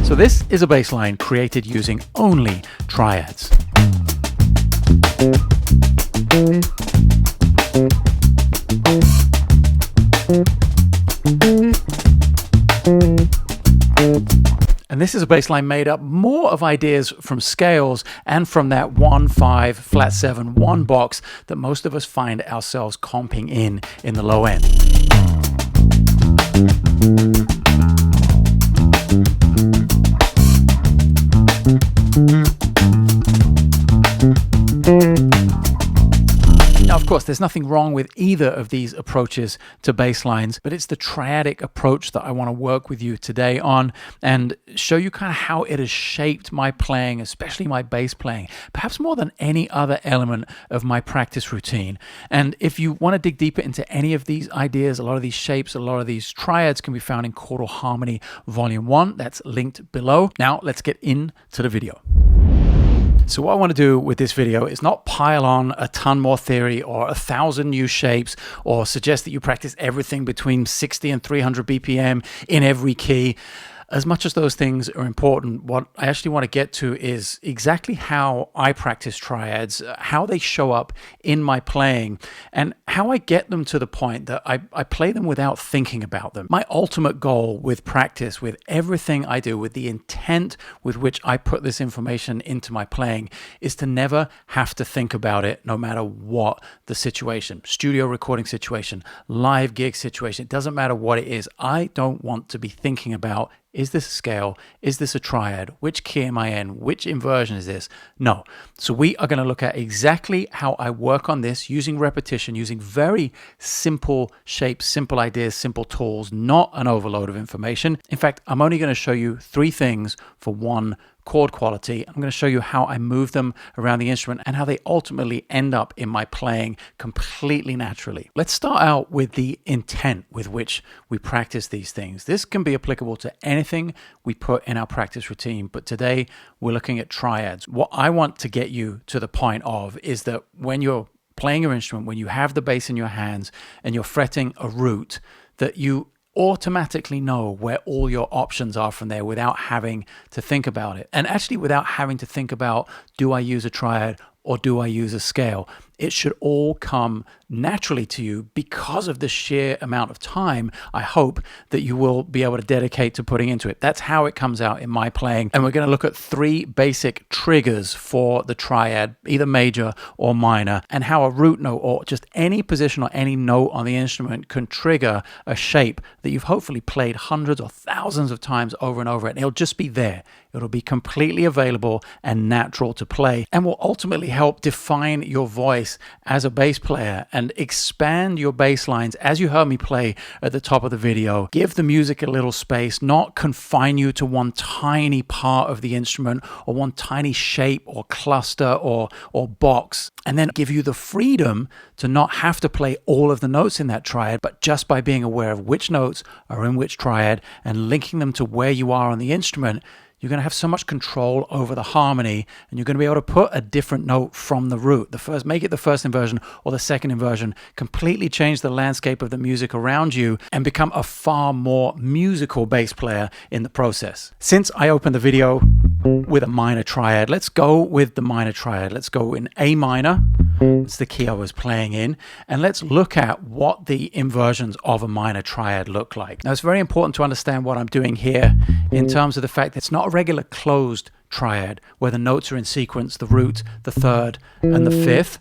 So this is a bass line created using only triads. And this is a bass line made up more of ideas from scales and from that 1-5 flat 7 1 box that most of us find ourselves comping in the low end. Now, of course, there's nothing wrong with either of these approaches to bass lines, but it's the triadic approach that I want to work with you today on and show you kind of how it has shaped my playing, especially my bass playing, perhaps more than any other element of my practice routine. And if you want to dig deeper into any of these ideas, a lot of these shapes, a lot of these triads can be found in Chordal Harmony Volume 1. That's linked below. Now, let's get into the video. So what I want to do with this video is not pile on a ton more theory or 1,000 new shapes or suggest that you practice everything between 60 and 300 BPM in every key. As much as those things are important, what I actually want to get to is exactly how I practice triads, how they show up in my playing, and how I get them to the point that I play them without thinking about them. My ultimate goal with practice, with everything I do, with the intent with which I put this information into my playing, is to never have to think about it no matter what the situation. Studio recording situation, live gig situation, it doesn't matter what it is. I don't want to be thinking about, is this a scale? Is this a triad? Which key am I in? Which inversion is this? No. So we are going to look at exactly how I work on this using repetition, using very simple shapes, simple ideas, simple tools, not an overload of information. In fact, I'm only going to show you 3 things for one chord quality. I'm going to show you how I move them around the instrument and how they ultimately end up in my playing completely naturally. Let's start out with the intent with which we practice these things. This can be applicable to anything we put in our practice routine, but today we're looking at triads. What I want to get you to the point of is that when you're playing your instrument, when you have the bass in your hands and you're fretting a root, that you automatically know where all your options are from there without having to think about it. And actually without having to think about, do I use a triad or do I use a scale? It should all come naturally to you because of the sheer amount of time, I hope, that you will be able to dedicate to putting into it. That's how it comes out in my playing. And we're going to look at 3 basic triggers for the triad, either major or minor, and how a root note or just any position or any note on the instrument can trigger a shape that you've hopefully played hundreds or thousands of times over and over. And it'll just be there. It'll be completely available and natural to play and will ultimately help define your voice as a bass player and expand your bass lines as you heard me play at the top of the video. Give the music a little space, not confine you to one tiny part of the instrument or one tiny shape or cluster or box, and then give you the freedom to not have to play all of the notes in that triad, but just by being aware of which notes are in which triad and linking them to where you are on the instrument, you're going to have so much control over the harmony, and you're going to be able to put a different note from the root. Make it the first inversion or the second inversion, completely change the landscape of the music around you and become a far more musical bass player in the process. Since I opened the video with a minor triad, let's go with the minor triad. Let's go in A minor. It's the key I was playing in. And let's look at what the inversions of a minor triad look like. Now, it's very important to understand what I'm doing here in terms of the fact that it's not a regular closed triad where the notes are in sequence, the root, the third, and the fifth,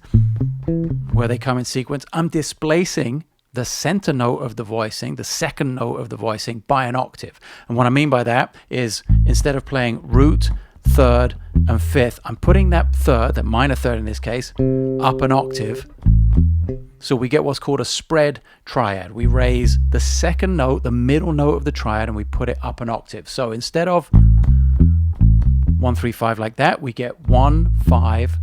where they come in sequence. I'm displacing the center note of the voicing, the second note of the voicing, by an octave. And what I mean by that is instead of playing root, third, and fifth, I'm putting that third, that minor third in this case, up an octave. So we get what's called a spread triad. We raise the second note, the middle note of the triad, and we put it up an octave. So instead of 1, 3, 5 like that, we get 1, 5,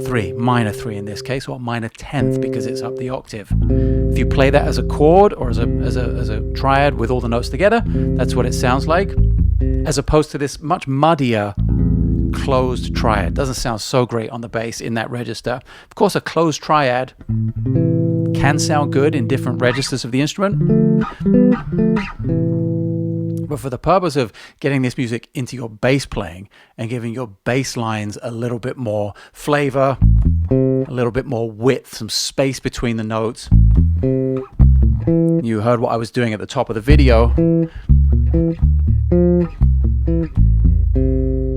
3, minor 3 in this case, or minor 10th because it's up the octave. If you play that as a chord or as a triad with all the notes together, that's what it sounds like, as opposed to this much muddier closed triad. Doesn't sound so great on the bass in that register. Of course, a closed triad can sound good in different registers of the instrument, But for the purpose of getting this music into your bass playing and giving your bass lines a little bit more flavor, a little bit more width, some space between the notes, you heard what I was doing at the top of the video. I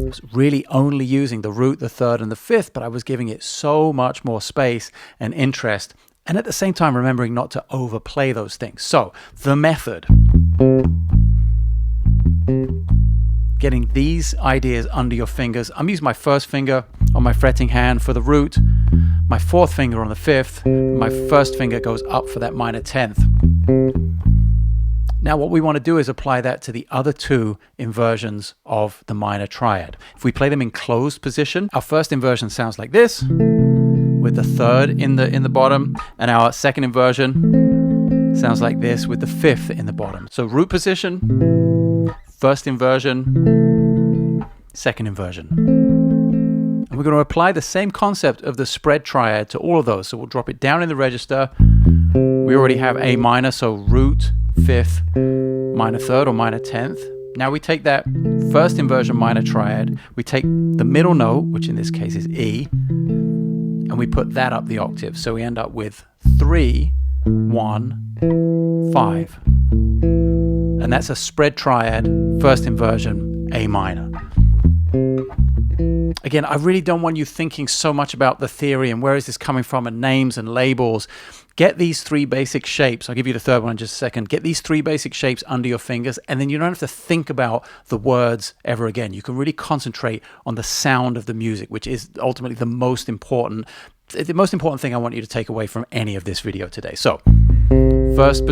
was really only using the root, the third, and the fifth, but I was giving it so much more space and interest, and at the same time remembering not to overplay those things. So, the method. Getting these ideas under your fingers. I'm using my first finger on my fretting hand for the root, my fourth finger on the fifth, my first finger goes up for that minor 10th. Now what we want to do is apply that to the other two inversions of the minor triad. If we play them in closed position, our first inversion sounds like this, with the third in the bottom, and our second inversion sounds like this with the fifth in the bottom. So root position, first inversion, second inversion. And we're going to apply the same concept of the spread triad to all of those. So we'll drop it down in the register. We already have A minor, so root, fifth, minor third or minor 10th. Now we take that first inversion minor triad, we take the middle note, which in this case is E, and we put that up the octave. So we end up with 3, 1, 5. And that's a spread triad, first inversion, A minor. Again, I really don't want you thinking so much about the theory and where is this coming from and names and labels. Get these three basic shapes. I'll give you the third one in just a second. Get these three basic shapes under your fingers, and then you don't have to think about the words ever again. You can really concentrate on the sound of the music, which is ultimately the most important thing I want you to take away from any of this video today. So, first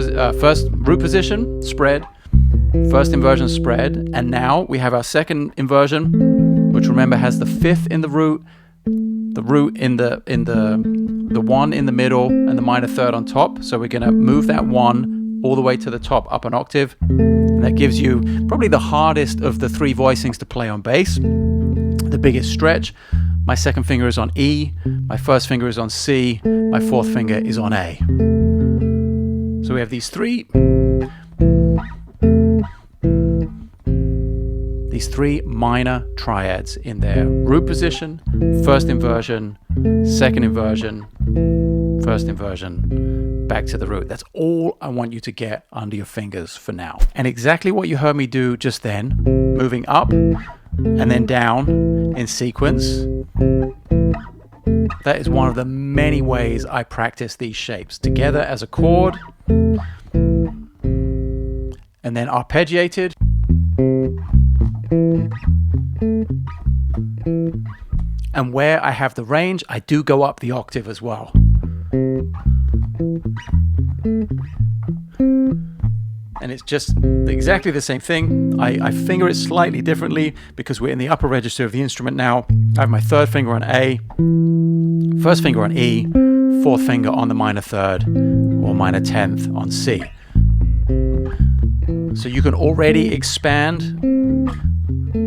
root position, spread, first inversion, spread, and now we have our second inversion, which remember has the fifth in the root in the one in the middle, and the minor third on top. So we're going to move that one all the way to the top, up an octave, and that gives you probably the hardest of the three voicings to play on bass, the biggest stretch. My second finger is on E, my first finger is on C, my fourth finger is on A. So we have these three minor triads in their root position, first inversion, second inversion, first inversion, back to the root. That's all I want you to get under your fingers for now. And exactly what you heard me do just then, moving up and then down in sequence, that is one of the many ways I practice these shapes together as a chord, and then arpeggiated, and where I have the range, I do go up the octave as well. And it's just exactly the same thing. I finger it slightly differently because we're in the upper register of the instrument now. I have my third finger on A, first finger on E, fourth finger on the minor third or minor 10th on C. So you can already expand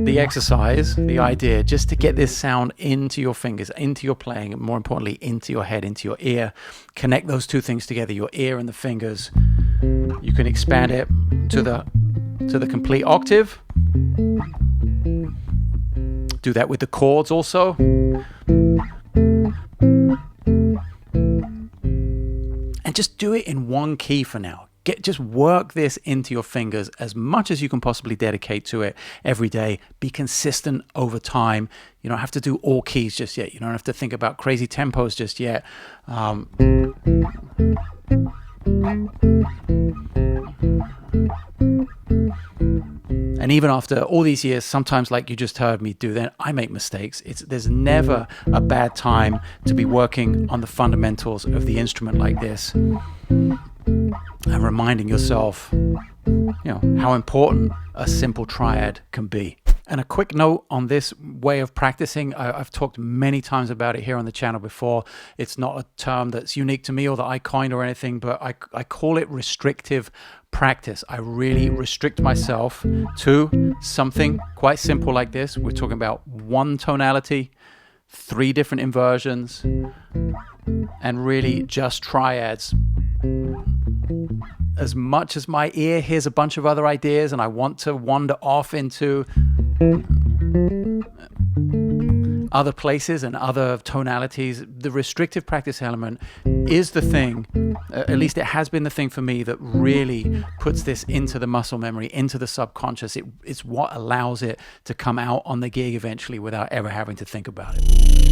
the exercise, the idea, just to get this sound into your fingers, into your playing, and more importantly, into your head, into your ear. Connect those two things together, your ear and the fingers. You can expand it to the complete octave. Do that with the chords also. And just do it in one key for now. Just work this into your fingers as much as you can possibly dedicate to it every day. Be consistent over time. You don't have to do all keys just yet. You don't have to think about crazy tempos just yet. And even after all these years, sometimes like you just heard me do, then I make mistakes. There's never a bad time to be working on the fundamentals of the instrument like this. And reminding yourself, how important a simple triad can be. And a quick note on this way of practicing, I've talked many times about it here on the channel before. It's not a term that's unique to me or that I coined or anything, but I call it restrictive practice. I really restrict myself to something quite simple like this. We're talking about one tonality, 3 different inversions, and really just triads. as much as my ear hears a bunch of other ideas and I want to wander off into other places and other tonalities, the restrictive practice element is the thing, at least it has been the thing for me, that really puts this into the muscle memory, into the subconscious. It's what allows it to come out on the gig eventually without ever having to think about it.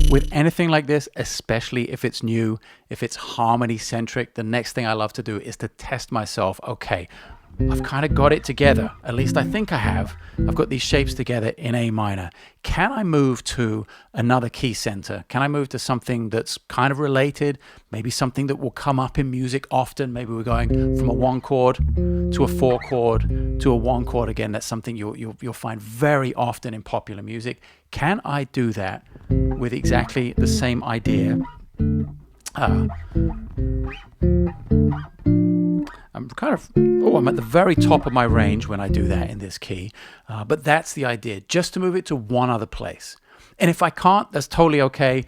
With anything like this, especially if it's new, if it's harmony centric, the next thing I love to do is to test myself. Okay, I've kind of got it together. At least I think I have. I've got these shapes together in A minor. Can I move to another key center? Can I move to something that's kind of related? Maybe something that will come up in music often. Maybe we're going from a 1 chord to a 4 chord to a 1 chord again. That's something you'll find very often in popular music. Can I do that with exactly the same idea? I'm at the very top of my range when I do that in this key, but that's the idea, just to move it to one other place. And if I can't, that's totally okay.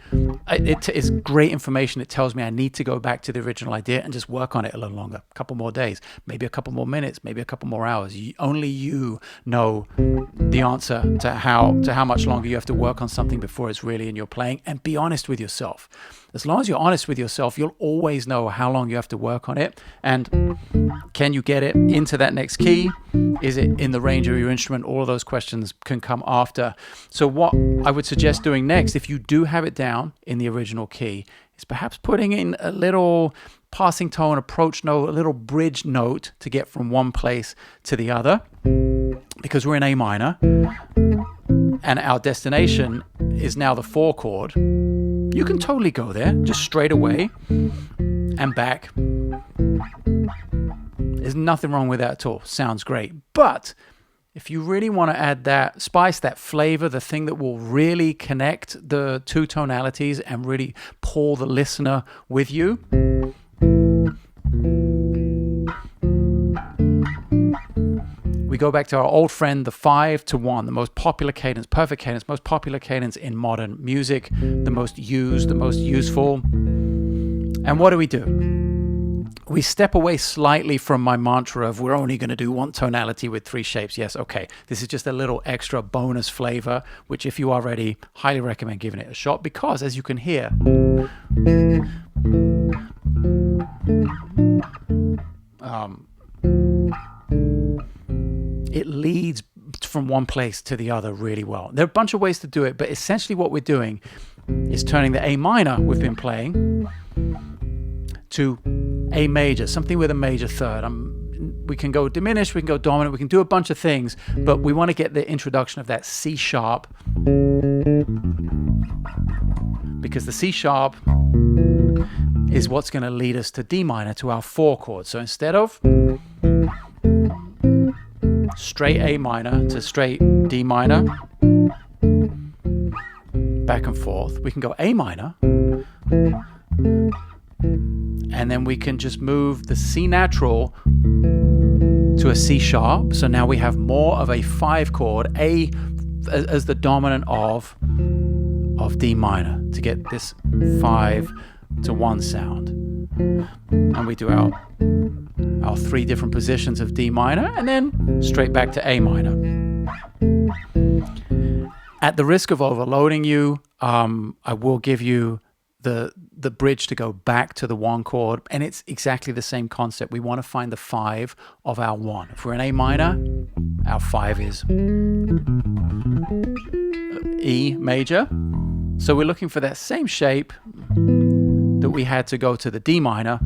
It's great information. It tells me I need to go back to the original idea and just work on it a little longer, a couple more days, maybe a couple more minutes, maybe a couple more hours. Only you know the answer to how much longer you have to work on something before it's really in your playing. And be honest with yourself. As long as you're honest with yourself, you'll always know how long you have to work on it. And can you get it into that next key? Is it in the range of your instrument? All of those questions can come after. So what I would suggest doing next, if you do have it down in the original key, is perhaps putting in a little passing tone, approach note, a little bridge note to get from one place to the other. Because we're in A minor and our destination is now the 4 chord. You can totally go there, just straight away and back. There's nothing wrong with that at all. Sounds great. But if you really want to add that spice, that flavor, the thing that will really connect the two tonalities and really pull the listener with you, we go back to our old friend, the 5-1, the most popular cadence, perfect cadence, most popular cadence in modern music, the most used, the most useful. And what do? We step away slightly from my mantra of we're only going to do one tonality with 3 shapes. Yes, okay. This is just a little extra bonus flavor, which if you are ready, highly recommend giving it a shot, because as you can hear, it leads from one place to the other really well. There are a bunch of ways to do it, but essentially what we're doing is turning the A minor we've been playing to A major, something with a major third. We can go diminished, we can go dominant, we can do a bunch of things, but we want to get the introduction of that C sharp, because the C sharp is what's going to lead us to D minor, to our 4 chord. So instead of straight A minor to straight D minor, back and forth, we can go A minor, and then we can just move the C natural to a C sharp. So now we have more of a 5 chord, A as the dominant of D minor, to get this 5-1 sound. And we do our 3 different positions of D minor, and then straight back to A minor. At the risk of overloading you, I will give you the bridge to go back to the 1 chord, and it's exactly the same concept. We want to find the 5 of our 1. If we're in A minor, our 5 is E major. So we're looking for that same shape that we had to go to the D minor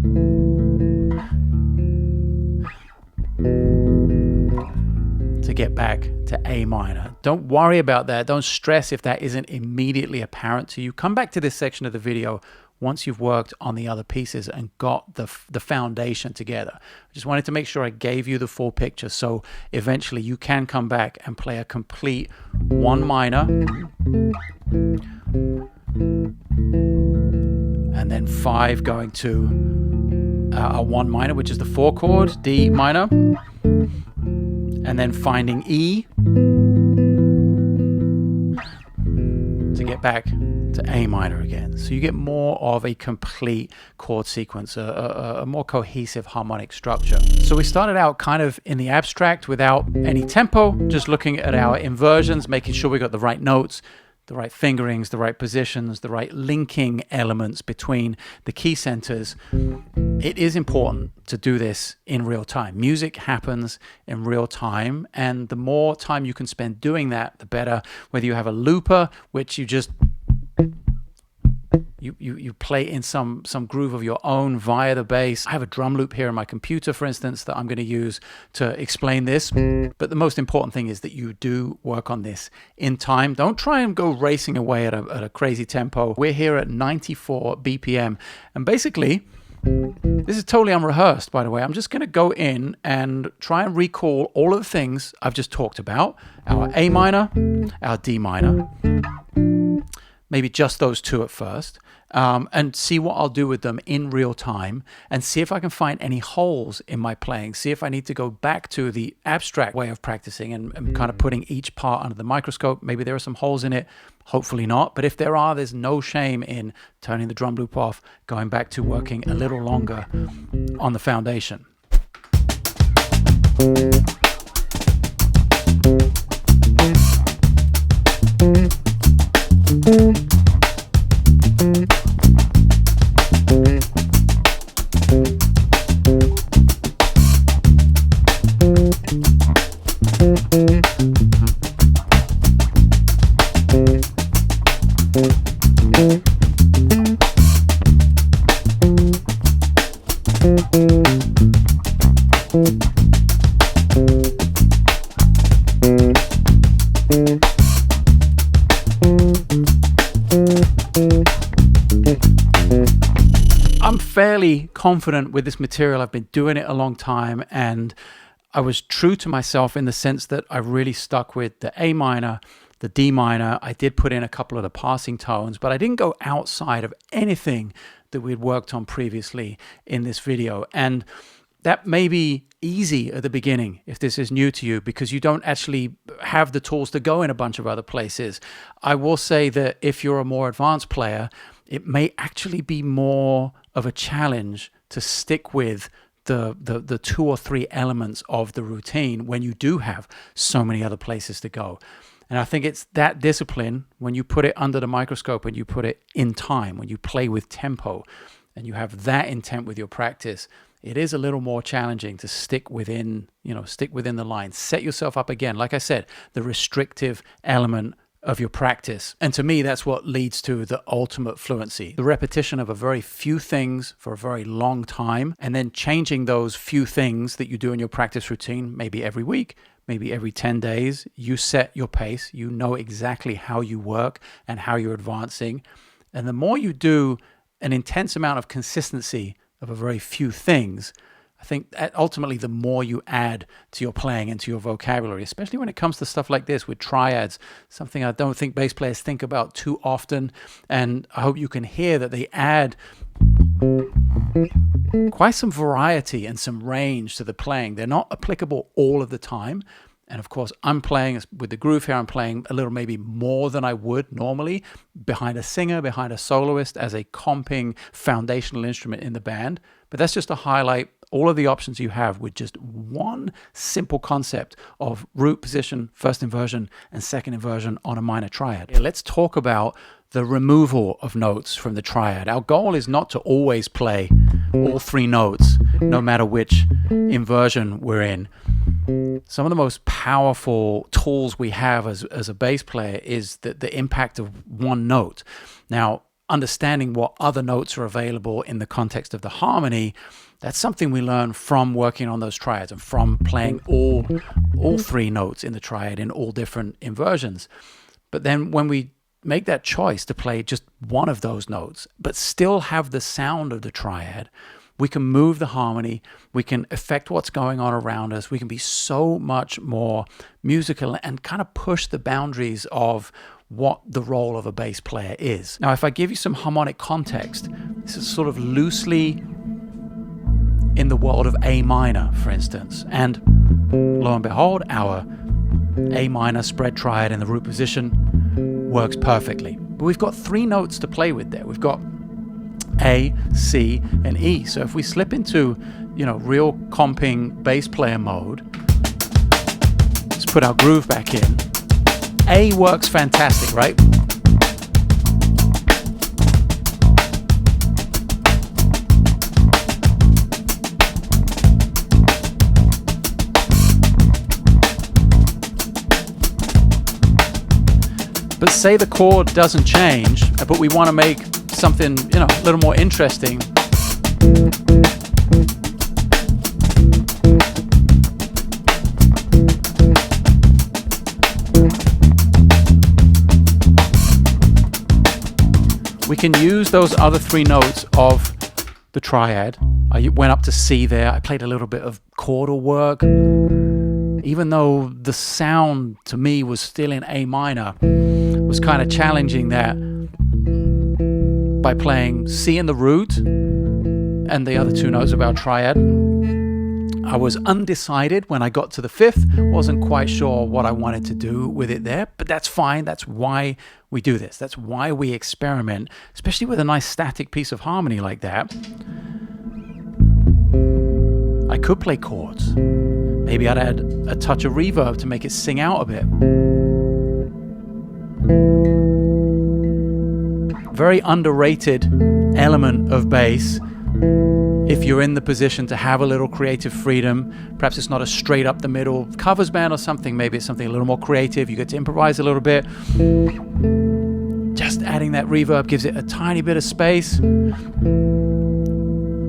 to get back to A minor. Don't worry about that. Don't stress if that isn't immediately apparent to you. Come back to this section of the video once you've worked on the other pieces and got the foundation together. I just wanted to make sure I gave you the full picture, so eventually you can come back and play a complete 1 minor and then 5 going to a 1 minor, which is the 4 chord, D minor, and then finding E to get back to A minor again. So you get more of a complete chord sequence, a more cohesive harmonic structure. So we started out kind of in the abstract without any tempo, just looking at our inversions, making sure we got the right notes, the right fingerings, the right positions, the right linking elements between the key centers. It is important to do this in real time. Music happens in real time, and the more time you can spend doing that, the better. Whether you have a looper, which you just you play in some groove of your own via the bass. I have a drum loop here on my computer, for instance, that I'm going to use to explain this. But the most important thing is that you do work on this in time. Don't try and go racing away at a crazy tempo. We're here at 94 BPM. And basically, this is totally unrehearsed, by the way. I'm just going to go in and try and recall all of the things I've just talked about. Our A minor, our D minor. Maybe just those two at first, and see what I'll do with them in real time, and see if I can find any holes in my playing, see if I need to go back to the abstract way of practicing and kind of putting each part under the microscope. Maybe there are some holes in it, hopefully not, but if there are, there's no shame in turning the drum loop off, going back to working a little longer on the foundation. I'm fairly confident with this material. I've been doing it a long time, and I was true to myself in the sense that I really stuck with the A minor, the D minor. I did put in a couple of the passing tones, but I didn't go outside of anything that we'd worked on previously in this video. And that may be easy at the beginning if this is new to you, because you don't actually have the tools to go in a bunch of other places. I will say that if you're a more advanced player, it may actually be more of a challenge to stick with the two or three elements of the routine when you do have so many other places to go. And I think it's that discipline, when you put it under the microscope and you put it in time, when you play with tempo and you have that intent with your practice, it is a little more challenging to stick within the line. Set yourself up again, like I said, the restrictive element of your practice. And to me, that's what leads to the ultimate fluency. The repetition of a very few things for a very long time, and then changing those few things that you do in your practice routine, maybe every week, maybe every 10 days. You set your pace. You know exactly how you work and how you're advancing. And the more you do an intense amount of consistency of a very few things, I think that ultimately the more you add to your playing and to your vocabulary, especially when it comes to stuff like this with triads, something I don't think bass players think about too often. And I hope you can hear that they add quite some variety and some range to the playing. They're not applicable all of the time. And of course, I'm playing with the groove here. I'm playing a little maybe more than I would normally behind a singer, behind a soloist, as a comping foundational instrument in the band. But that's just to highlight all of the options you have with just one simple concept of root position, first inversion, and second inversion on a minor triad. Let's talk about the removal of notes from the triad. Our goal is not to always play all three notes, no matter which inversion we're in. Some of the most powerful tools we have as a bass player is the impact of one note. Now, understanding what other notes are available in the context of the harmony, that's something we learn from working on those triads and from playing all three notes in the triad in all different inversions. But then when we make that choice to play just one of those notes, but still have the sound of the triad, we can move the harmony, we can affect what's going on around us, we can be so much more musical and kind of push the boundaries of what the role of a bass player is. Now, if I give you some harmonic context, this is sort of loosely in the world of A minor, for instance, and lo and behold, our A minor spread triad in the root position works perfectly. But we've got 3 notes to play with there. We've got A, C, and E. So if we slip into, real comping bass player mode, let's put our groove back in. A works fantastic, right? But say the chord doesn't change, but we want to make something, a little more interesting. We can use those other 3 notes of the triad. I went up to C there. I played a little bit of chordal work. Even though the sound to me was still in A minor, was kind of challenging that by playing C in the root and the other 2 notes of our triad. I was undecided when I got to the 5th, wasn't quite sure what I wanted to do with it there, but that's fine. That's why we do this. That's why we experiment, especially with a nice static piece of harmony like that. I could play chords. Maybe I'd add a touch of reverb to make it sing out a bit. Very underrated element of bass. If you're in the position to have a little creative freedom, perhaps it's not a straight up the middle covers band or something, maybe it's something a little more creative, you get to improvise a little bit. Just adding that reverb gives it a tiny bit of space,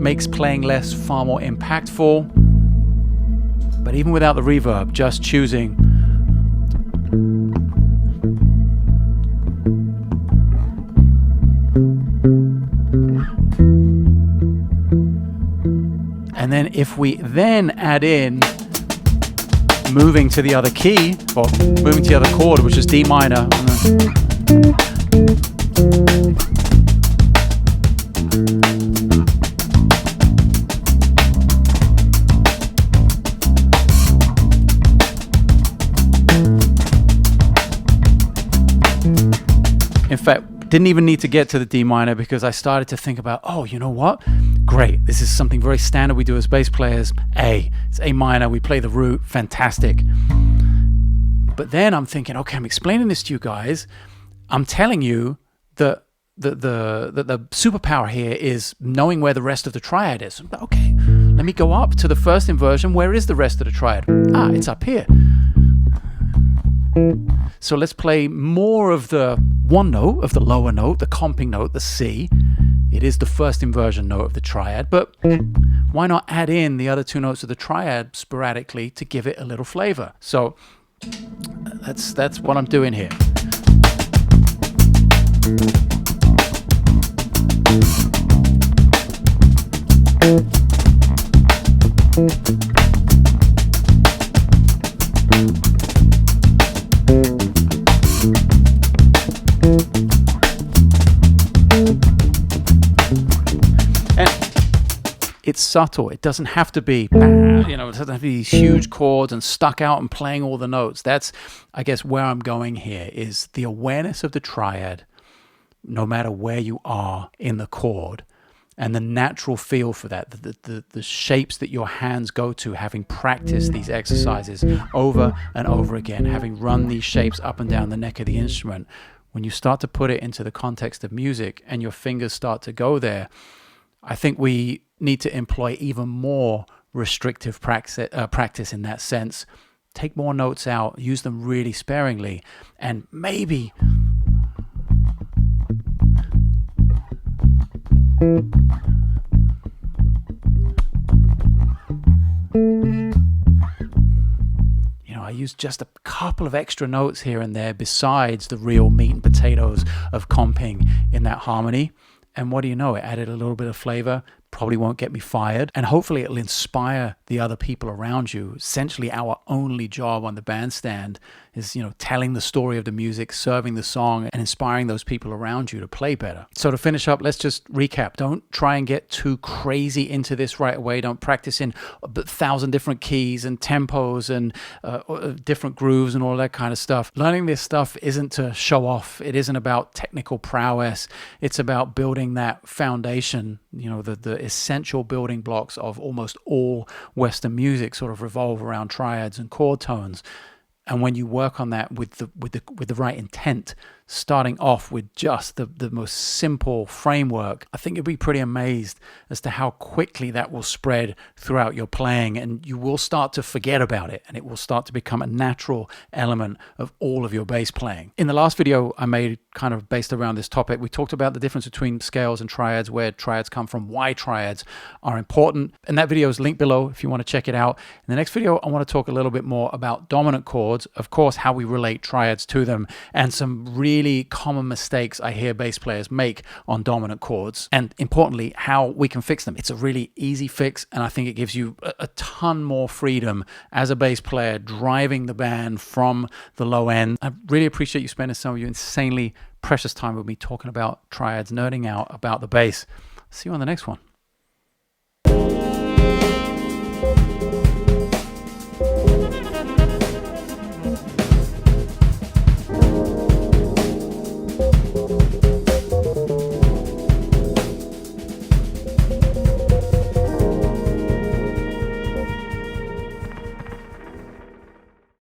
makes playing less far more impactful. But even without the reverb, just choosing and then if we then add in moving to the other key, or moving to the other chord, which is D minor. In fact, didn't even need to get to the D minor because I started to think about, oh, you know what? Great. This is something very standard we do as bass players. A. It's A minor. We play the root. Fantastic. But then I'm thinking, okay, I'm explaining this to you guys. I'm telling you that the superpower here is knowing where the rest of the triad is. Okay, let me go up to the first inversion. Where is the rest of the triad? It's up here. So let's play more of the 1 note of the lower note, the comping note, the C. It is the first inversion note of the triad, but why not add in the other 2 notes of the triad sporadically to give it a little flavor? So that's what I'm doing here. It's subtle. It doesn't have to be, it doesn't have to be these huge chords and stuck out and playing all the notes. That's, I guess, where I'm going here is the awareness of the triad, no matter where you are in the chord, and the natural feel for that, the shapes that your hands go to, having practiced these exercises over and over again, having run these shapes up and down the neck of the instrument. When you start to put it into the context of music and your fingers start to go there, I think we need to employ even more restrictive practice in that sense. Take more notes out, use them really sparingly, and maybe I use just a couple of extra notes here and there besides the real meat and potatoes of comping in that harmony. And what do you know? It added a little bit of flavor, probably won't get me fired, and hopefully it'll inspire the other people around you. Essentially, our only job on the bandstand is, telling the story of the music, serving the song, and inspiring those people around you to play better. So to finish up, let's just recap. Don't try and get too crazy into this right away. Don't practice in 1,000 different keys and tempos and different grooves and all that kind of stuff. Learning this stuff isn't to show off. It isn't about technical prowess. It's about building that foundation. The essential building blocks of almost all Western music sort of revolve around triads and chord tones. And when you work on that with the right intent, starting off with just the most simple framework, I think you'll be pretty amazed as to how quickly that will spread throughout your playing, and you will start to forget about it, and it will start to become a natural element of all of your bass playing. In the last video I made kind of based around this topic, we talked about the difference between scales and triads, where triads come from, why triads are important, and that video is linked below if you want to check it out. In the next video, I want to talk a little bit more about dominant chords, of course, how we relate triads to them, and some really common mistakes I hear bass players make on dominant chords, and importantly, how we can fix them. It's a really easy fix, and I think it gives you a ton more freedom as a bass player driving the band from the low end. I really appreciate you spending some of your insanely precious time with me talking about triads, nerding out about the bass. See you on the next one.